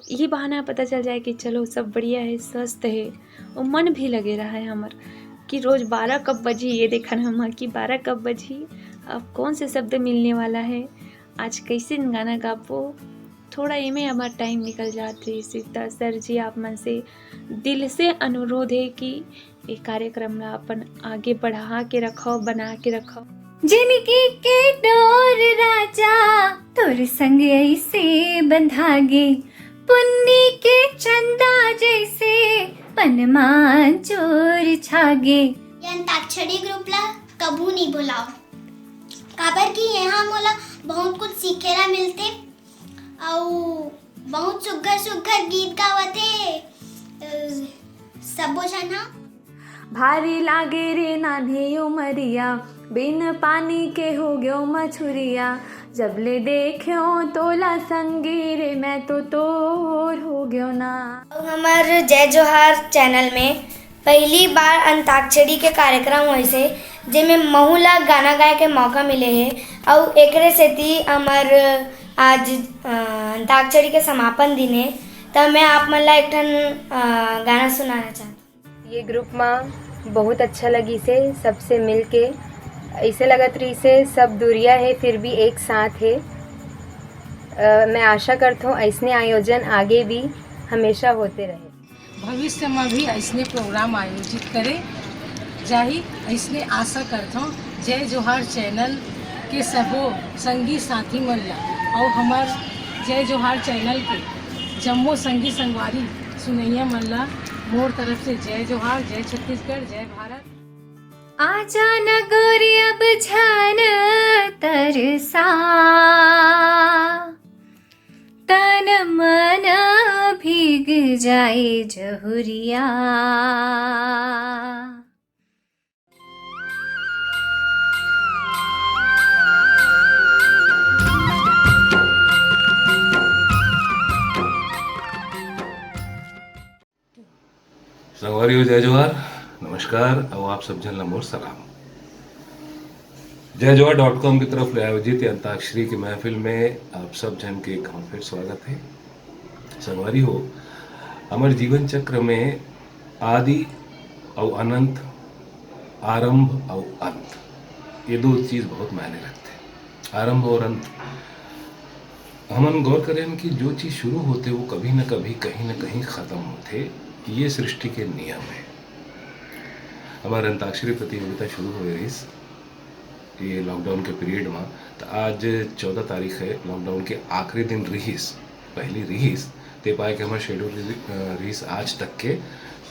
ये बहाना पता चल जाए कि चलो सब बढ़िया है, स्वस्थ है और मन भी लगे रहा है हमार कि रोज़ 12 कब बजी ये देखा ना हम कि 12 कब बजी, अब कौन से शब्द मिलने वाला है, आज कैसे गाना गाबो। थोड़ा इमे हमार टाइम निकल जाते सीता सर जी आप मन से दिल से अनुरोध है कि ये कार्यक्रम ला अपन आगे बढ़ा के रखो, बना के रखो। जिनकी के डोर राजा तोर संग ऐसे बंधागे, पुन्नी के चंदा जैसे पनमा चोर छागे। ये अंताक्षरी ग्रुप ला कबू नहीं बुलाओ, काबर की यहाँ मोला बहुत कुछ सीखेला मिलते और बहुत सुघर सुघर गीत गावते सबो जना। भारी लागे रे नान्हे उमरिया, बिन पानी के हो गयो मछुरिया, जब ले देखो तोला संगी रे मैं तो तोर हो गयो ना। हमार जय जोहार चैनल में पहली बार अंताक्षरी के कार्यक्रम हुए से जेमे महू ला गाना गाए के मौका मिले है और एकरे सेती हमार आज अंताक्षरी के समापन दिन है, तब मैं आप मन ला एक ठन गाना सुनाना चाहती। ये ग्रुप में बहुत अच्छा लगी से सबसे मिल के, ऐसे लगत रही से सब दूरिया है फिर भी एक साथ है। मैं आशा करता हूँ ऐसने आयोजन आगे भी हमेशा होते रहे, भविष्य में भी ऐसने प्रोग्राम आयोजित करे जाही, ऐसने आशा करता हूँ। जय जोहार चैनल के सबो संगी साथी मन ला और हमार जय जोहार चैनल के जम्मो संगी संगवारी सुनैया मन ला मोर तरफ से जय जोहार, जय छत्तीसगढ़, जय भारत। आजा न गोरी अब छन तरसा, तन मन भीग जाए जहुरिया। संगवारी हो जय जोहार, नमस्कार और आप सब जन मोर सलाम। जय जोहार.com की तरफ ले आयोजित अंताक्षरी की महफिल में आप सब जन के एक फिर स्वागत है। संगवारी हो, हमारे जीवन चक्र में आदि और अनंत, आरंभ और अंत, ये दो चीज बहुत मायने रखते हैं। आरंभ और अंत, हमन गौर करें कि जो चीज शुरू होते वो कभी न कभी कहीं न कहीं खत्म होते, ये सृष्टि के नियम है। हमारे अंताक्षरी प्रतियोगिता शुरू हो रही ये लॉकडाउन के पीरियड में, तो आज 14 तारीख है, लॉकडाउन के आखिरी दिन रहीस, पहली रहीस ते पाए कि हमारे शेड्यूल रहीस आज तक के।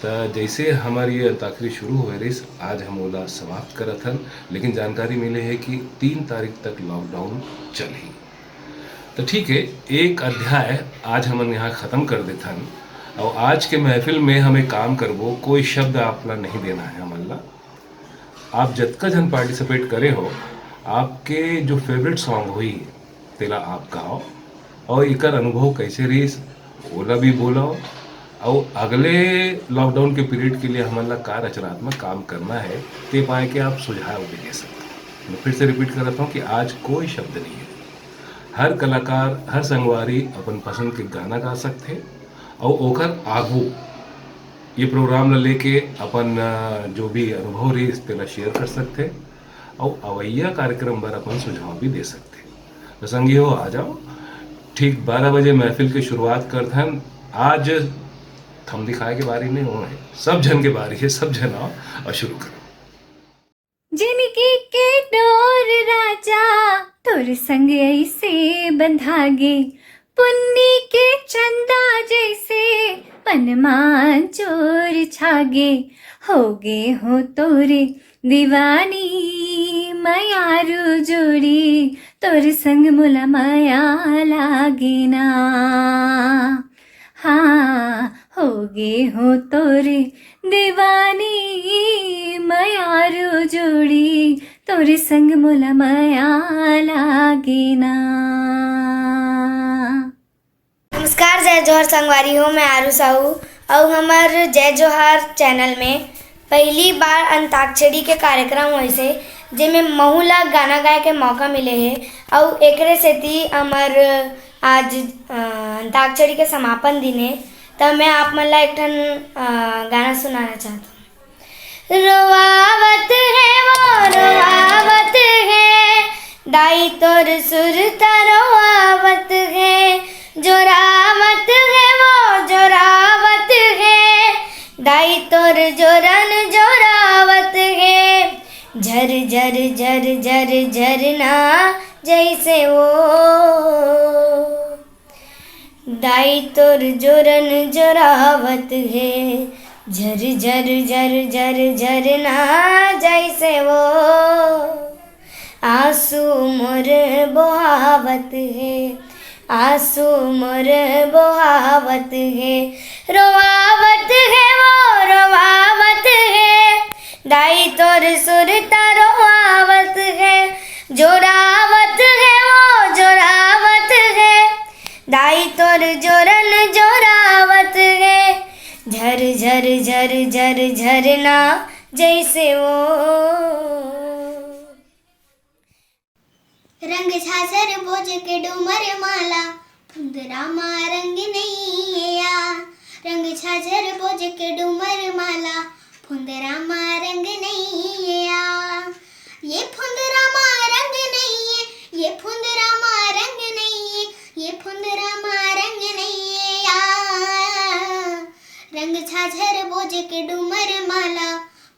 तो जैसे हमारी ये अंताक्षरी शुरू हो रही आज हम ओला समाप्त करत हन, लेकिन जानकारी मिले है कि 3 तारीख तक लॉकडाउन चली। तो ठीक है, एक अध्याय आज हम यहाँ ख़त्म कर देते हैं और आज के महफिल में हमें काम करबो, कोई शब्द आपला नहीं देना है हमला। आप जतका जन पार्टिसिपेट करे हो, आपके जो फेवरेट सॉन्ग हुई तेला आप गाओ और इकर अनुभव कैसे रही ओला भी बोलाओ, और अगले लॉकडाउन के पीरियड के लिए हमला का रचनात्मक काम करना है ते पाए कि आप सुझाव भी दे सकते। मैं फिर से रिपीट कर रहा हूँ कि आज कोई शब्द नहीं है, हर कलाकार हर संगवारी अपन पसंद के गाना गा सकते और ओकर आगू ये प्रोग्राम लेके अपन जो भी अनुभव रही इस पर शेयर कर सकते और अवैया कार्यक्रम पर अपन सुझाव भी दे सकते। तो संगी हो आ जाओ, ठीक 12 बजे महफिल की शुरुआत करते हैं। आज थम दिखाए के बारी नहीं हो है, सब जन के बारी है, सब जन आओ और शुरू करो। जिनकी के डोर राजा तोर संग ऐसे बंधागे, पुन्नी के चंदा जैसे पनमा चोर छागे। होगे हो तोरे दीवानी मयारू जोड़ी, तोर संग मुला माया लागे ना। हाँ होगे हो तोरे दीवानी मयारू जोड़ी, तोरे संग मुला माया लागे ना। नमस्कार, जय जोहार संगवारी हो, मैं आरू साहू और हमार जय जोहार चैनल में पहली बार अंताक्षरी के कार्यक्रम हुए से जेमे महू ला गाना गाए के मौका मिले है और एकरे सेती हमार आज अंताक्षरी के समापन दिन है, तब मैं आप मन ला एक ठन गाना सुनाना चाहता हूँ। रोआवत है वो रोआवत है, दाई तोर सुरता रोआवत है, जोरावत है वो जोरावत है, दाई तोर जोरन जोरावत है, झर झर झर झर झरना जैसे वो, दाई तोर जोरन जोरावत है, झर झर झर झर झरना जैसे वो, आंसू मोर बहावत है, आंसू मोर बहावत है, रोआवत है वो रोआवत है, दाई तोर सुरता रोआवत है, जोरावत है वो जोरावत है, दाई तोर जोरन जोरावत है, झर झर झर झर झरना जैसे वो। रंग झाझर बोझ के डूमर माला, फुंदरा मा रंग नैया, रंग झाझर बोझ के डूमर माला, फुंदरा मा रंग नैया, ये फुंदरा मा रंग नैये, ये फुंदरा मा रंग नैये, ये फुंदरा मा रंग नैया, रंग झाझर बोझ के डूमर माला,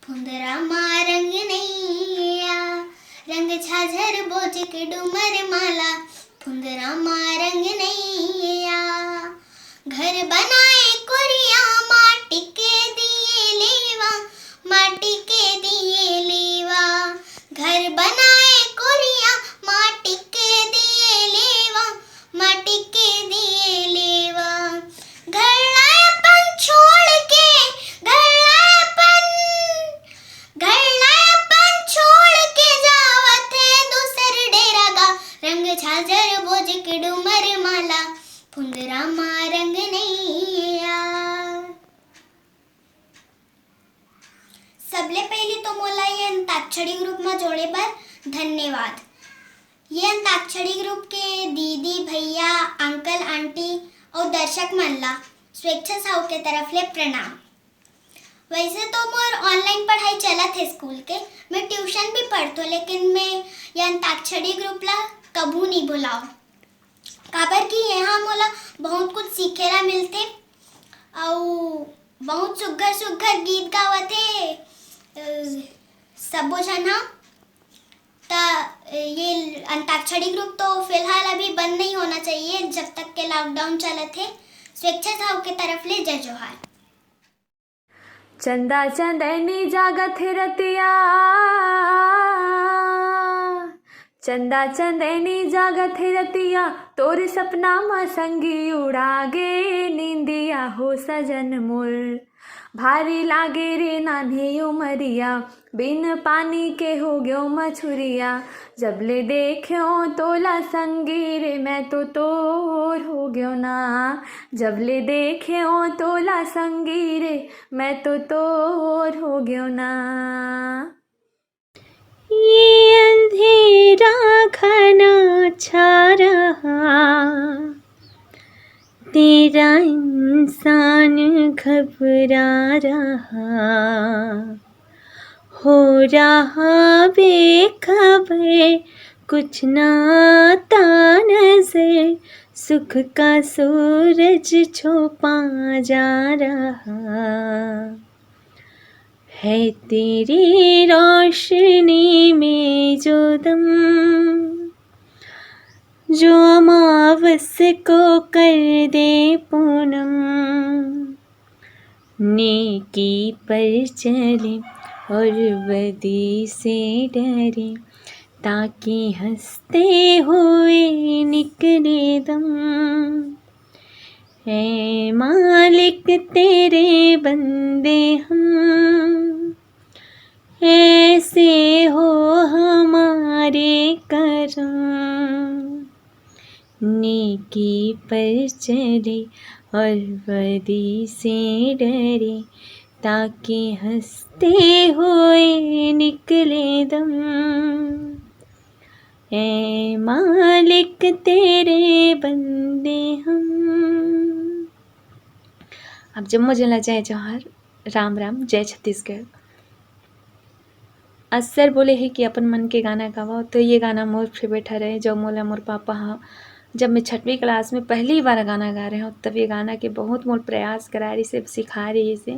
फुंदरा मा रंग नैया, रंग झाझर बोझ के डूमर माला, फुंदरा मा रंग नैया, घर बनाए कोरिया माटी के दिए लेवा, माटी के दिए लेवा, घर बनाए कोरिया माटी के दिए लेवा, माटी के दिए लेवा, घर लायपन छोड़ के, घर लायपन छोड़ के जावत है दूसर डेरा गा, रंग झाझर बोझ के डूमर माला, फुंदरा मा रंग नैया। सबले पहले तो मोला ये अंताक्षरी ग्रुप में जोड़े पर धन्यवाद। ये अंताक्षरी ग्रुप के दीदी भैया अंकल आंटी और दर्शक मन ला स्वेच्छा साहू के तरफ ले प्रणाम। वैसे तो मोर ऑनलाइन पढ़ाई चलत है स्कूल के, मैं ट्यूशन भी पढ़तो, लेकिन मैं ये अंताक्षरी ग्रुप ला कभू नहीं भुलाओ, काबर कि यहाँ मोला बहुत कुछ सीखेला मिलते और बहुत सुघर सुघर गीत गावते सबो जना। ये अंताक्षरी ग्रुप तो फिलहाल अभी बंद नहीं होना चाहिए जब तक के लॉकडाउन चलत है। स्वेच्छा साहू के तरफ ले जय जोहार। चंदा चंदैनी जागत है रतिया, चंदा चंदैनी जागत है रतिया, तोर सपना मा संगी उड़ागे नींदिया हो सजन मोर, भारी लागे रे नान्हे उमरिया, बिन पानी के हो गयो मछुरिया, जब ले देखो तोला संगी रे मैं तो तोर हो गयो ना, जब ले देखो तोला संगी रे मैं तो तोर हो गयो ना। ये अंधेरा घना छा रहा, तेरा इंसान घबरा रहा, हो रहा बेखबर कुछ ना आता नजर, सुख का सूरज छुपा जा रहा है, तेरी रोशनी में जो दम, जो अमावस को कर दे पूनम, नेकी पर चले और बदी से डरे, ताकि हंसते हुए निकले दम, ऐ मालिक तेरे बंदे हम, ऐसे हो हमारे करम, नेकी पर चले और बदी से डरे, ताकि हंसते हुए निकले दम। ए मालिक तेरे बंदे हम। अब जम्मू जिला जय जोहार, राम राम, जय छत्तीसगढ़। अक्सर बोले है कि अपन मन के गाना गावा, तो ये गाना मोर फेवरेट है। जो मोला मोर पापा हाँ जब मैं 6वीं क्लास में पहली बार गाना गा रहे हो, तब ये गाना के बहुत मोर प्रयास करा रही से, सिखा रही है इसे।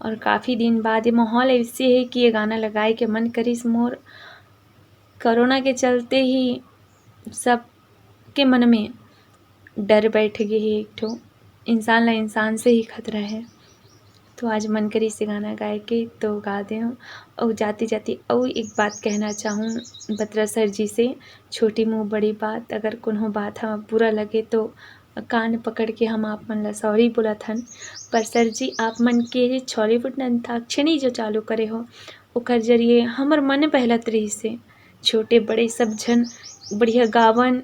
और काफ़ी दिन बाद ये माहौल ऐसे है कि ये गाना लगाए के मन करिस मोर। कोरोना के चलते ही सब के मन में डर बैठ गए है, एक ठो इंसान ला इंसान से ही खतरा है। तो आज मन करी से गाना गाए के तो गा दे हूँ। और जाती जाती और एक बात कहना चाहूँ बत्रा सर जी से, छोटी मुँह बड़ी बात। अगर कोनो बात हम बुरा लगे तो कान पकड़ के हम आप मन ला सॉरी बोलत हन। पर सर जी आप मन के छॉलीवुड अंताक्षरी जो चालू करे हो, ओकर जरिए हमर मन बहलत रही से। छोटे बड़े सब झन बढ़िया गावन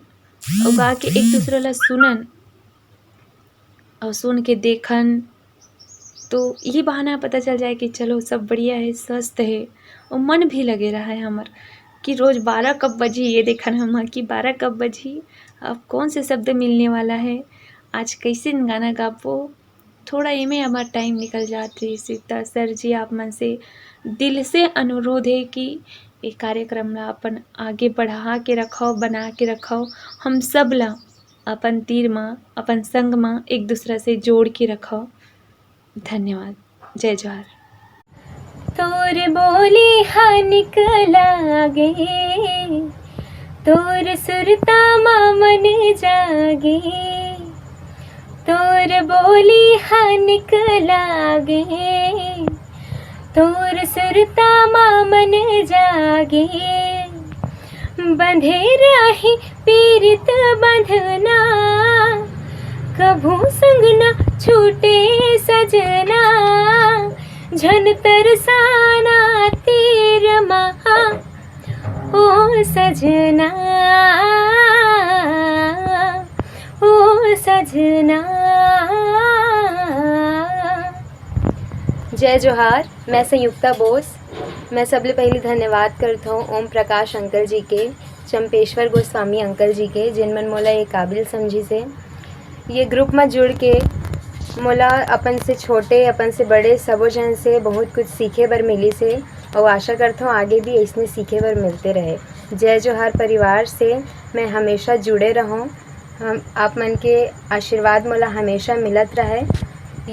और गा के एक दूसरे ला सुनन और सुन के देखन, तो ये बहाना पता चल जाए कि चलो सब बढ़िया है, स्वस्थ है। और मन भी लगे रहा है हमार कि रोज़ 12 कब बजी ये देखन हम कि 12 कब बजी, अब कौन से शब्द मिलने वाला है, आज कैसे गाना गाबो। थोड़ा इमें हमारा टाइम निकल जाती सीता। सर जी आप मन से दिल से अनुरोध है कि ये कार्यक्रम ला अपन आगे बढ़ा के रखो, बना के रखो। हम सब ला अपन तीर माँ अपन संग माँ एक दूसरा से जोड़ के रखो। धन्यवाद, जय जोहार। तोर बोली हा निकला गे, तोर सुरता मन जागे। तोर बोली हा निकला गे, तोर सुरता मन जागे। बंधे रही पीरित बंधना, कभू संग न छूटे सजना। झन तरसाना तीर महा ओ सजना, ओ सजना। जय जोहार, मैं संयुक्ता बोस। मैं सबले पहले धन्यवाद करता हूँ ओम प्रकाश अंकल जी के, चंपेश्वर गोस्वामी अंकल जी के, जिनमन मोला ये काबिल समझी से ये ग्रुप में जुड़ के मोला अपन से छोटे अपन से बड़े सबो जन से बहुत कुछ सीखे बर मिली से। और आशा करता हूँ आगे भी इसमें सीखे बर मिलते रहे। जय जोहार परिवार से मैं हमेशा जुड़े रहूँ, हम आप मन के आशीर्वाद मोला हमेशा मिलत रहे।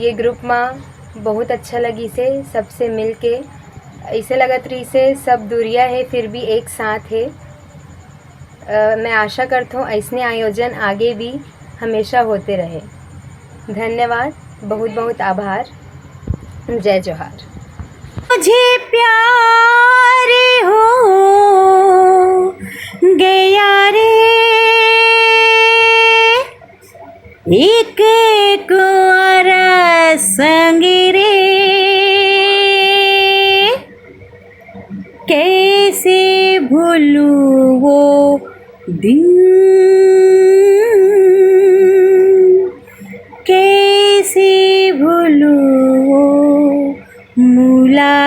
ये ग्रुप में बहुत अच्छा लगी से, सबसे मिल के ऐसे लगत रही से सब दूरिया है फिर भी एक साथ है। मैं आशा करता हूँ ऐसने आयोजन आगे भी हमेशा होते रहे। धन्यवाद, बहुत बहुत आभार। जय जोहार। मुझे प्यार हो गया रे, एक कुंवारा संग रे। कैसे भूलूं वो दिन, कैसे भूलूं वो मुलाकातें।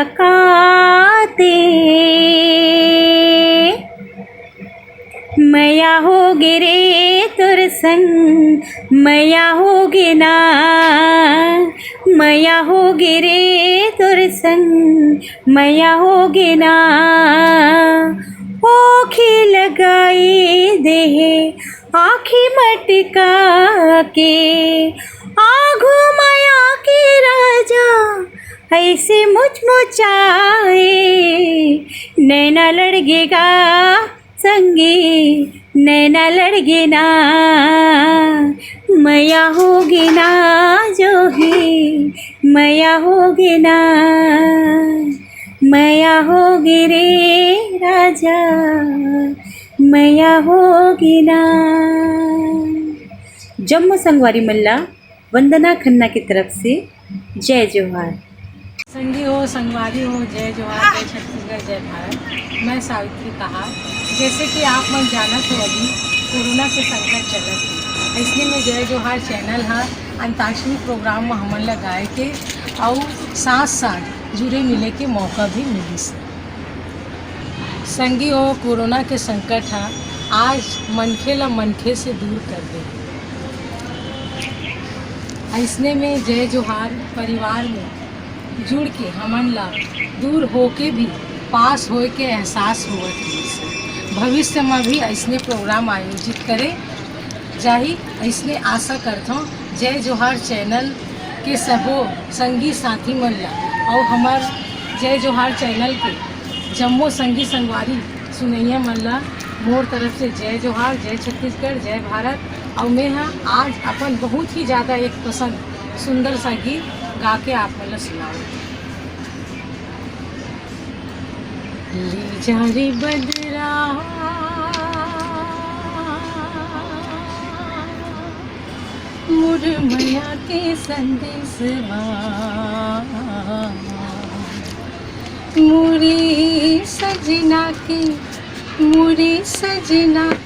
मैया होगे रे तोर संग, मैया होगे ना, मैया होगे रे तोर संग, मैया होगे ना। ओखी लगाई दे आँखी मटका के, आगू माया के राजा ऐसे मुचमुचाए। नैना लड़गेगा संगे, नैना लड़गे ना, मैया होगी ना जो है, मैया होगी ना, मैया होगी रे राजा, मैया होगी ना। जम्मू संगवारी मल्ला वंदना खन्ना की तरफ से जय जोहार। संगी हो, संगवारी हो, जय जोहार, जय छत्तीसगढ़, जय भारत। मैं सावित्री कहा, जैसे कि आप मन जानत हो अभी कोरोना के संकट चलत है, इसलिए में जय जोहार चैनल हा अंताक्षरी प्रोग्राम में हमन लगाए के और साथ साथ जुड़े मिले के मौका भी मिली से। संगी हो कोरोना के संकट है आज मनखे ला मनखे से दूर कर दे। ऐसने में जय जोहार परिवार में जुड़ के हमन ला दूर होके भी पास होए के एहसास होवत है। भविष्य में भी ऐसने प्रोग्राम आयोजित करे जाही ऐसने आशा करथों। जय जोहार चैनल के सबो संगी साथी मन ला और हमार जय जोहार चैनल के जम्मो संगी संगवारी सुनैया मन ला मोर तरफ से जय जोहार, जय छत्तीसगढ़, जय भारत। और मैं आज अपन बहुत ही ज़्यादा एक पसंद सुंदर सा गीत गा के आप मन ला सुनाऊँ। ली जा रे बदरा मोर मैया के संदेशवा मोरी सजना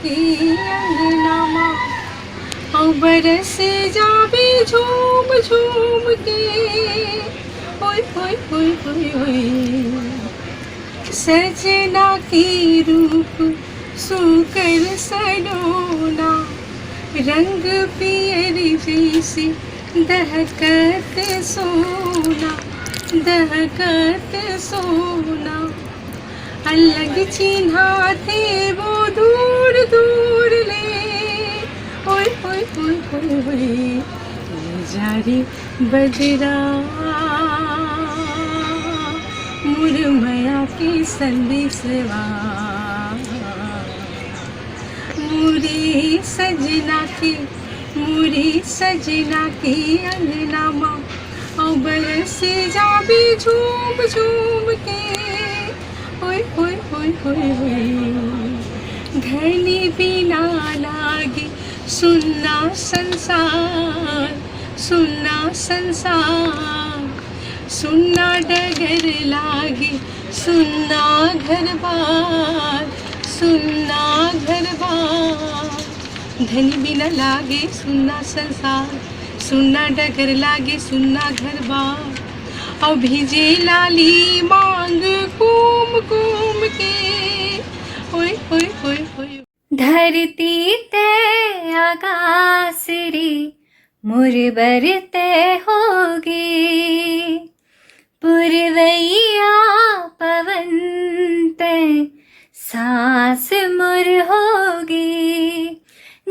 के अंगनामा और बरस जावे झूम झूम के ओए ओए ओए ओए ओए सजना की रूप सुकर सलोना रंग पियर जैसे दहकत सोना अलग चिन्हाते वो दूर दूर ले ओए ओए ओए ओए ओए जा रे बदरा मुरमया के संदेशवा मुरी सजना के अंगनामा और बरस जावे झूम झूम के ओए ओए ओए ओए ओए धनी बिना लागे सुनना संसार सुनना डगर लागे सुनना घर बार धनी बिना लागे सुनना संसार सुनना डगर लागे सुनना घर बार और भेजे लाली मांग कुम कुम के ओए ओए ओए ओए धरती ते आकाश रे मोर बरते होगी पुरवैया पवन ते सांस मुर होगी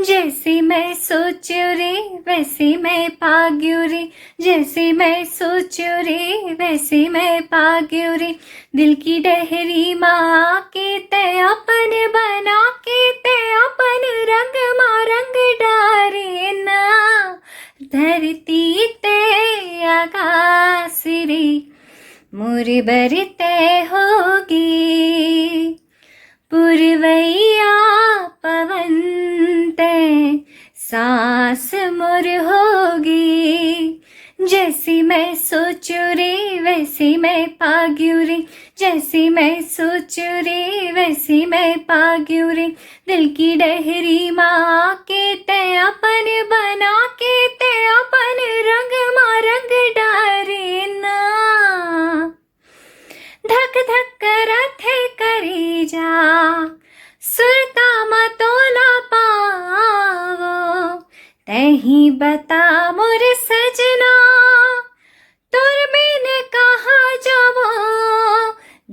जैसे मैं सोचूं रे वैसे मैं पाग्यूं रे जैसे मैं सोचूं रे वैसे मैं पाग्यूं रे दिल की डहरी माँ के ते अपन बना के ते अपन रंग माँ रंग डारे ना धरती ते आकाश रे मोर बरते होगी पुरवैया पवन ते सांस मुर होगी जैसे मैं सोचूं रे वैसे मैं पाग्यूं रे जैसे मैं सोचूं रे वैसे मैं पाग्यूं रे दिल की डहरी माँ के ते अपन बना के ते अपन रंग माँ रंग डारे ना धक धक करत है करे जा सुरता मतोला पावो तही बता मोर सजना तुर बिन कहाँ जावो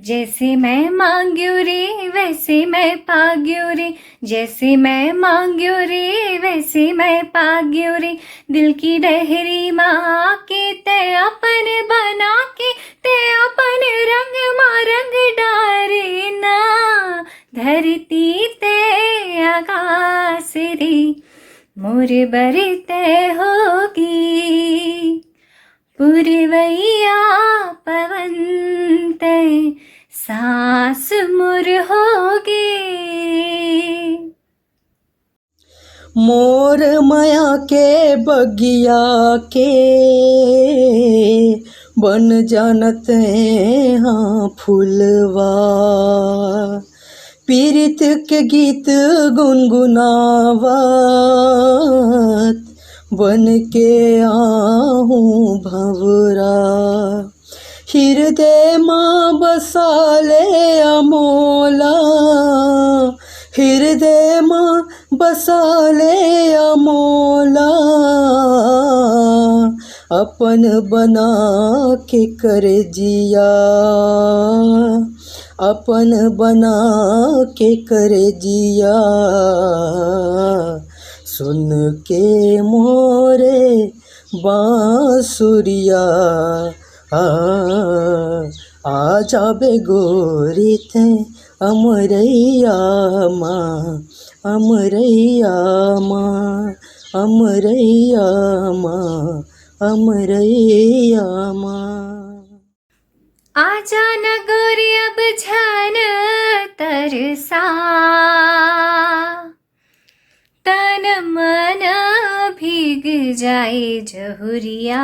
जैसे मैं मांग्यूं रे वैसे मैं पाग्यूं रे जैसे मैं मांग्यूं रे वैसे मैं पाग्यूं रे दिल की डहरी माँ के ते अपन बना के ते अपन रंग माँ रंग डारे ना धरती ते आकाश रे मोर बरते होगी पुरवैया पवन ते सांस मुर होगी मोर माया के बगिया के बन जानत हाँ फूलवा पीरित के गीत गुनगुनावत बन के आहूँ भंवरा हृदय माँ बसाले अमोला, हृदय माँ बसाले अमोला, अपन बना के कर जिया, अपन बना के कर जिया, सुन के मोरे बांसुरिया, आ जाबे गोरी थे अमरैया माँ, अमरैया माँ, अमरैया माँ, अमरैया माँ। आजा न गोरी अब झन तरसा, तन मन भीग जाए जहुरिया,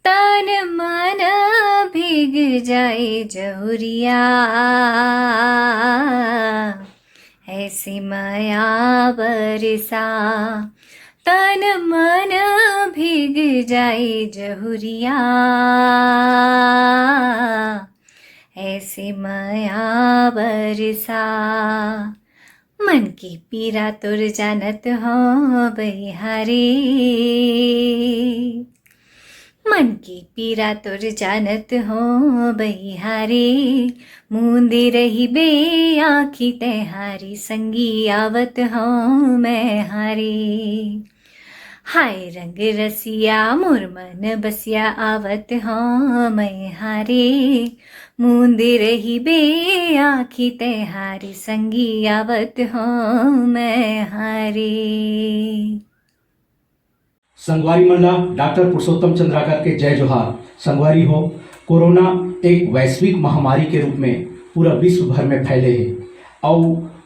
तन मन भीग जाए जहुरिया, ऐसी माया बरसा, तन मन भीग जाए जहुरिया, ऐसी माया बरसा, मन की पीरा तुर जानत हो बहिहारी, मन की पीरा तुर जानत हो बहिहारी, मूंदी रही बे आँखी तेहारी, संगी आवत हो मैं हारी, हाय रंग रसिया मोर मन बसिया, आवत हो मैं हारी, मूंदी रही बे आँखी तेहारी, संगी आवत हो मैं हारी। संगवारी मंडला डॉक्टर पुरुषोत्तम चंद्राकर के जय जोहार। संगवारी हो, कोरोना एक वैश्विक महामारी के रूप में पूरा विश्व भर में फैले है और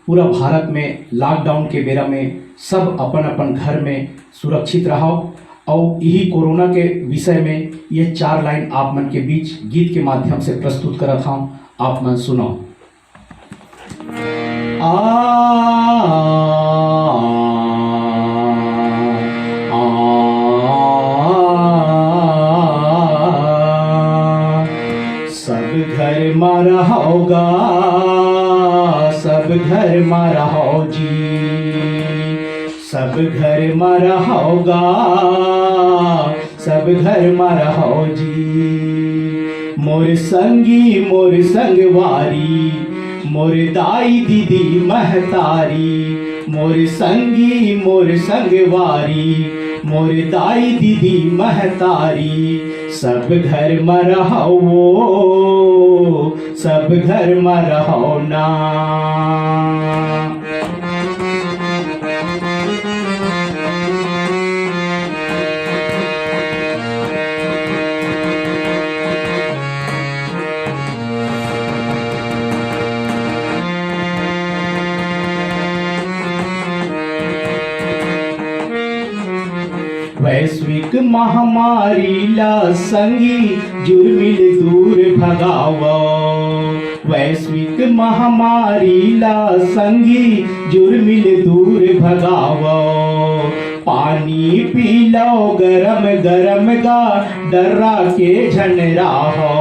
पूरा भारत में लॉकडाउन के बेरा में सब अपन अपन घर में सुरक्षित रहो और यही कोरोना के विषय में ये 4 लाइन आप मन के बीच गीत के माध्यम से प्रस्तुत करत हूँ, आप मन सुनो। सब घर में रहोगा, सब घर में रहो जी, सब घर में रहोगा, सब घर में रहो जी, मोर संगी मोर संगवारी, मोर दाई दीदी महतारी, मोर संगी मोर संगवारी, मोर दाई दीदी महतारी, सब घर में रहो, सब घर में रहो ना। वैश्विक महामारी ला संगी जुर्मिल दूर भगावो, वैश्विक महामारी ला संगी जुर्मिल दूर भगावो, पानी पी लो गरम गरम गा डर्रा के झनरा हो,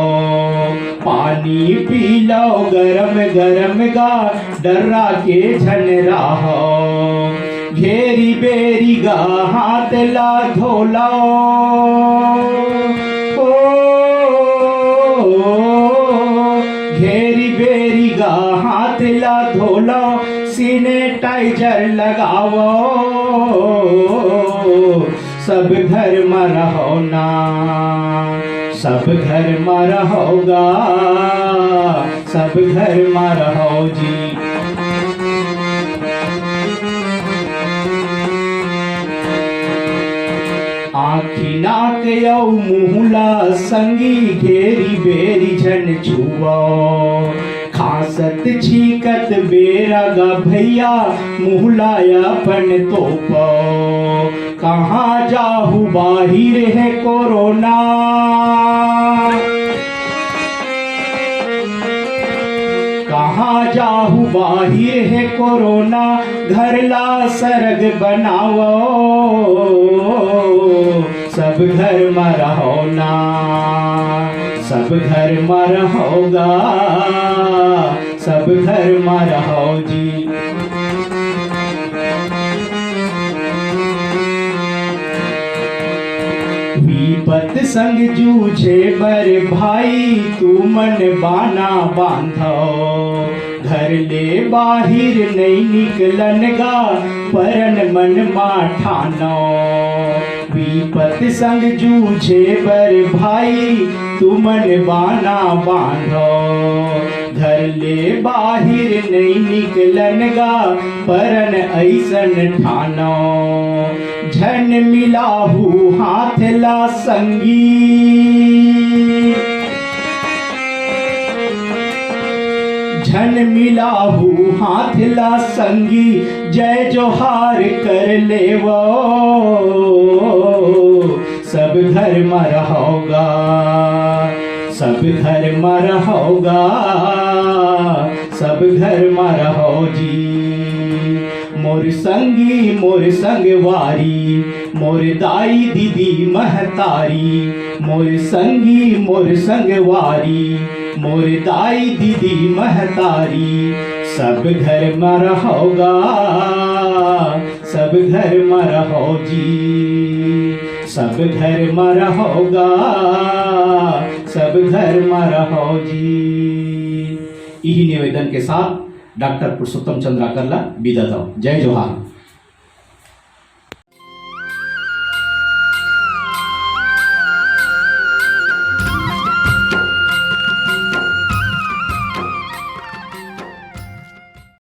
पानी पी लो गरम गरम गा डर्रा के झनरा हो, घेरी बेरी गा हाथ ला धोला, घेरी बेरी गा हाथ ला धोला, सैनिटाइजर लगाओ, सब घर में रहो ना, सब घर में रहोगा, सब घर में रहो जी। आँखी नाक यौ मुहला संगी घेरी बेरी झन छुओ, खासत छीकत बेरा गा भैया मुहलाया पन तोपो, कहाँ जाहू बाहिर है कोरोना, कहाँ जाहू बाहिर है कोरोना, घर ला सरग बनाओ, सब घर में रहो घर में रहोगा, सब घर में रहो जी। विपत संग जूझे बर भाई, तू मन बाना बांधो, घर ले बाहिर नहीं निकलन गा, परन मन मा ठानो। विपत संग जूझे बर भाई, तू मन बाना बांधो, घर ले बाहिर नहीं निकलन गा, परन ऐसन ठानो। झन मिलाहू हाथ ला संगी, झन मिलाहू हाथ ला संगी, जय जोहार कर लेवो, सब घर में रहोगा, सब घर में रहोगा, सब घर में रहो जी। मोर संगी मोर संगवारी, मोर दाई दीदी महतारी, मोर संगी मोर संगवारी, मोर दाई दीदी महतारी, सब घर में रहोगा, सब घर में रहो जी, सब घर में रहोगा, सब घर में रहो जी। यही निवेदन के साथ डॉक्टर पुरुषोत्तम चंद्राकर ला विदा दो। जय जोहार।